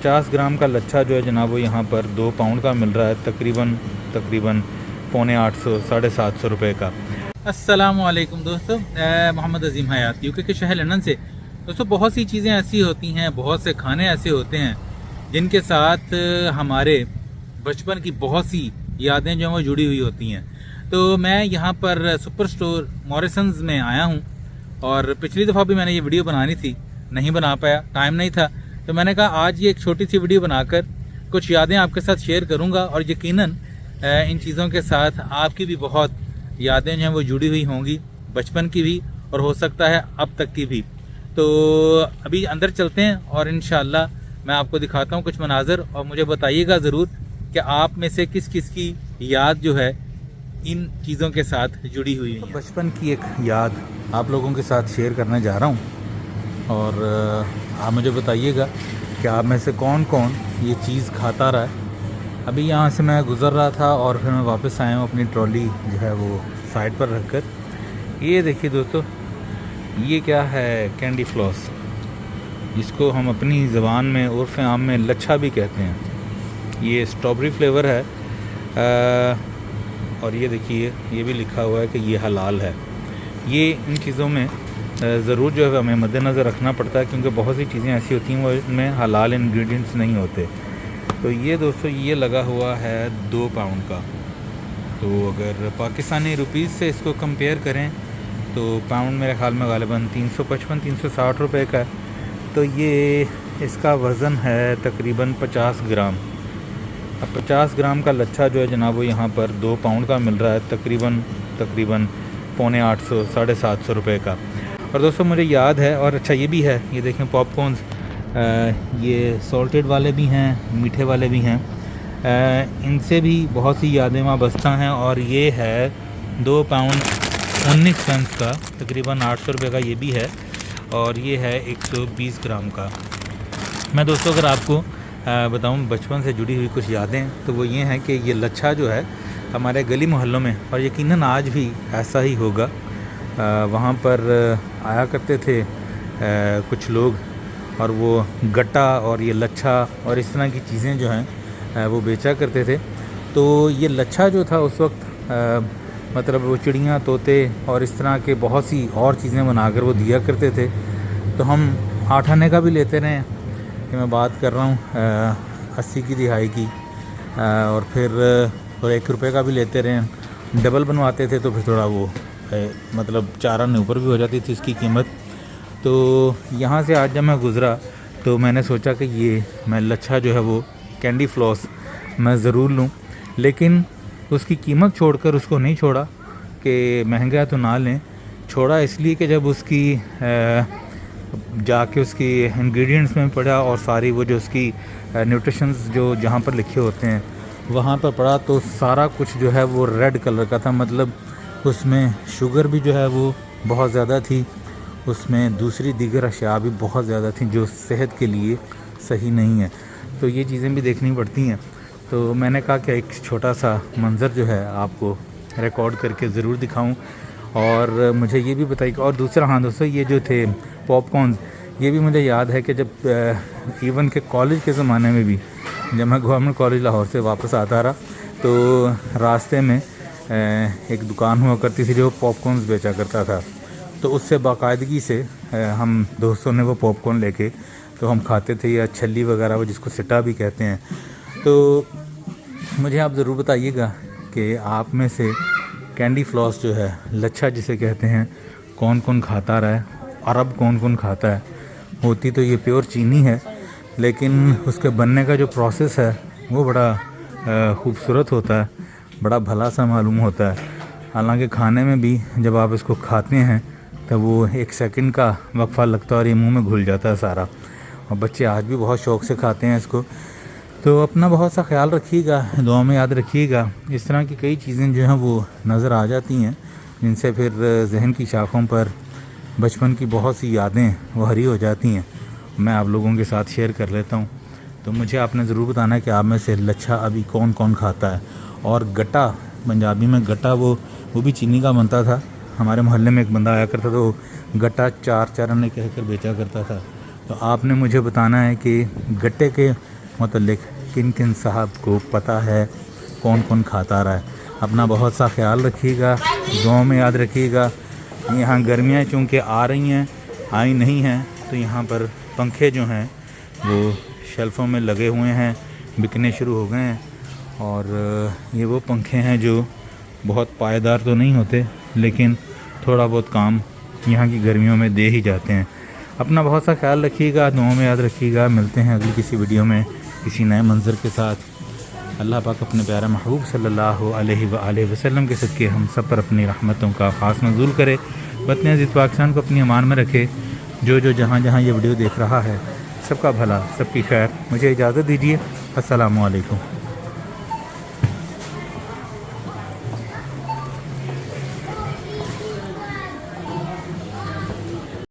50 ग्राम का लच्छा जो है जनाब वो यहाँ पर 2 पाउंड का मिल रहा है, तकरीबन पौने 800 750 रुपये का। अस्सलामुअलैकुम दोस्तों, मोहम्मद अजीम हयात यूके के शहर लंदन से। दोस्तों बहुत सी चीज़ें ऐसी होती हैं, बहुत से खाने ऐसे होते हैं जिनके साथ हमारे बचपन की बहुत सी यादें जो हैं वो जुड़ी हुई होती हैं। तो मैं यहाँ पर सुपर स्टोर मॉरिसन्स में आया हूँ और पिछली दफ़ा भी मैंने ये वीडियो बनानी थी, नहीं बना पाया, टाइम नहीं था। तो मैंने कहा आज ये एक छोटी सी वीडियो बनाकर कुछ यादें आपके साथ शेयर करूँगा और यकीनन इन चीज़ों के साथ आपकी भी बहुत यादें जो हैं वो जुड़ी हुई होंगी, बचपन की भी और हो सकता है अब तक की भी। तो अभी अंदर चलते हैं और इंशाअल्लाह मैं आपको दिखाता हूँ कुछ मनाज़र, और मुझे बताइएगा ज़रूर कि आप में से किस किस की याद जो है इन चीज़ों के साथ जुड़ी हुई है। बचपन की एक याद आप लोगों के साथ शेयर करने जा रहा हूँ और आप मुझे बताइएगा कि आप में से कौन कौन ये चीज़ खाता रहा है। अभी यहाँ से मैं गुज़र रहा था और फिर मैं वापस आया हूँ अपनी ट्रॉली जो है वो साइड पर रखकर। ये देखिए दोस्तों, ये क्या है, कैंडी फ्लॉस, जिसको हम अपनी ज़बान में उर्फ़ आम में लच्छा भी कहते हैं। ये स्ट्रॉबेरी फ्लेवर है और ये देखिए ये भी लिखा हुआ है कि ये हलाल है। ये इन चीज़ों में ज़रूर जो है हमें मद्देनज़र रखना पड़ता है क्योंकि बहुत सी चीज़ें ऐसी होती हैं वो इनमें हलाल इंग्रेडिएंट्स नहीं होते। तो ये दोस्तों ये लगा हुआ है 2 पाउंड का। तो अगर पाकिस्तानी रुपीज़ से इसको कंपेयर करें तो पाउंड मेरे ख़्याल में गालिबन 355-360 रुपये का है। तो ये इसका वज़न है तकरीबन 50 ग्राम। अब 50 ग्राम का लच्छा जो है जनाब वो यहाँ पर 2 पाउंड का मिल रहा है, तकरीबन पौने 800 750 रुपये का। और दोस्तों मुझे याद है, और अच्छा ये भी है, ये देखें पॉपकॉर्न्स, ये सॉल्टेड वाले भी हैं, मीठे वाले भी हैं, इनसे भी बहुत सी यादें वहाँ बसता हैं। और ये है 2 पाउंड 19 सेंट्स का, तकरीबन 800 रुपये का ये भी है, और ये है 120 ग्राम का। मैं दोस्तों अगर आपको बताऊं बचपन से जुड़ी हुई कुछ यादें, तो वो ये हैं कि ये लच्छा जो है हमारे गली मोहल्लों में, और यकीनन आज भी ऐसा ही होगा, वहाँ पर आया करते थे कुछ लोग और वो गट्टा और ये लच्छा और इस तरह की चीज़ें जो हैं वो बेचा करते थे। तो ये लच्छा जो था उस वक्त मतलब वो चिड़ियाँ, तोते और इस तरह के बहुत सी और चीज़ें बनाकर वो दिया करते थे। तो हम 8 आने का भी लेते रहे, कि मैं बात कर रहा हूँ 80 की दिहाई की, और फिर 1 रुपये का भी लेते रहे। डबल बनवाते थे तो फिर थोड़ा वो मतलब 4 आने ऊपर भी हो जाती थी इसकी कीमत। तो यहाँ से आज जब मैं गुज़रा तो मैंने सोचा कि ये मैं लच्छा जो है वो कैंडी फ्लॉस मैं ज़रूर लूँ, लेकिन उसकी कीमत छोड़कर उसको नहीं छोड़ा कि महंगा तो ना लें। छोड़ा इसलिए कि जब उसकी जाके उसकी इंग्रेडिएंट्स में पढ़ा और सारी वो जो उसकी न्यूट्रिशंस जो जहाँ पर लिखे होते हैं वहाँ पर पढ़ा, तो सारा कुछ जो है वो रेड कलर का था। मतलब उसमें शुगर भी जो है वो बहुत ज़्यादा थी, उसमें दूसरी दीगर अशिया भी बहुत ज़्यादा थी जो सेहत के लिए सही नहीं है। तो ये चीज़ें भी देखनी पड़ती हैं। तो मैंने कहा कि एक छोटा सा मंज़र जो है आपको रिकॉर्ड करके ज़रूर दिखाऊं, और मुझे ये भी बताइए। और दूसरा, हाँ दोस्तों, ये जो थे पॉपकॉर्न, ये भी मुझे याद है कि जब इवन के कॉलेज के ज़माने में भी, जब मैं गवर्नमेंट कॉलेज लाहौर से वापस आता रहा तो रास्ते में एक दुकान हुआ करती थी जो पॉपकॉर्न बेचा करता था। तो उससे बाकायदगी से हम दोस्तों ने वो पॉपकॉर्न लेके तो हम खाते थे, या छल्ली वगैरह वो जिसको सिटा भी कहते हैं। तो मुझे आप ज़रूर बताइएगा कि आप में से कैंडी फ्लॉस जो है, लच्छा जिसे कहते हैं, कौन कौन खाता रहा है और अब कौन कौन खाता है। होती तो ये प्योर चीनी है, लेकिन उसके बनने का जो प्रोसेस है वो बड़ा खूबसूरत होता है, बड़ा भला सा मालूम होता है। हालांकि खाने में भी जब आप इसको खाते हैं तो वो 1 सेकंड का वक्फा लगता है और ये मुंह में घुल जाता है सारा। और बच्चे आज भी बहुत शौक़ से खाते हैं इसको। तो अपना बहुत सा ख्याल रखिएगा, दुआ में याद रखिएगा। इस तरह की कई चीज़ें जो हैं वो नज़र आ जाती हैं जिनसे फिर जहन की शाखों पर बचपन की बहुत सी यादें वो हरी हो जाती हैं। मैं आप लोगों के साथ शेयर कर लेता हूँ। तो मुझे आपने ज़रूर बताना है कि आप में से लच्छा अभी कौन कौन खाता है। और गट्टा, पंजाबी में गट्टा वो भी चीनी का बनता था। हमारे मोहल्ले में एक बंदा आया करता था, वो गट्टा 4 आने कहकर बेचा करता था। तो आपने मुझे बताना है कि गट्टे के मुतल्लिक किन किन साहब को पता है, कौन कौन खाता रहा है। अपना बहुत सा ख्याल रखिएगा, दुआओं में याद रखिएगा। यहाँ गर्मियाँ चूँकि आ रही हैं, आई नहीं हैं, तो यहाँ पर पंखे जो हैं वो शेल्फ़ों में लगे हुए हैं, बिकने शुरू हो गए हैं। और ये वो पंखे हैं जो बहुत पायदार तो नहीं होते, लेकिन थोड़ा बहुत काम यहाँ की गर्मियों में दे ही जाते हैं। अपना बहुत सा ख्याल रखिएगा, दुआओं में याद रखिएगा। मिलते हैं अगली किसी वीडियो में किसी नए मंज़र के साथ। अल्लाह पाक अपने प्यारे महबूब सल्लल्लाहु अलैहि वसल्लम के सदक़े हम सब पर अपनी रहमतों का ख़ास नज़ूल करे। वतन अज़ीज़ पाकिस्तान को अपनी अमान में रखे। जो जहाँ जहाँ ये वीडियो देख रहा है, सबका भला, सबकी खैर। मुझे इजाज़त दीजिए। अस्सलामु अलैकुम।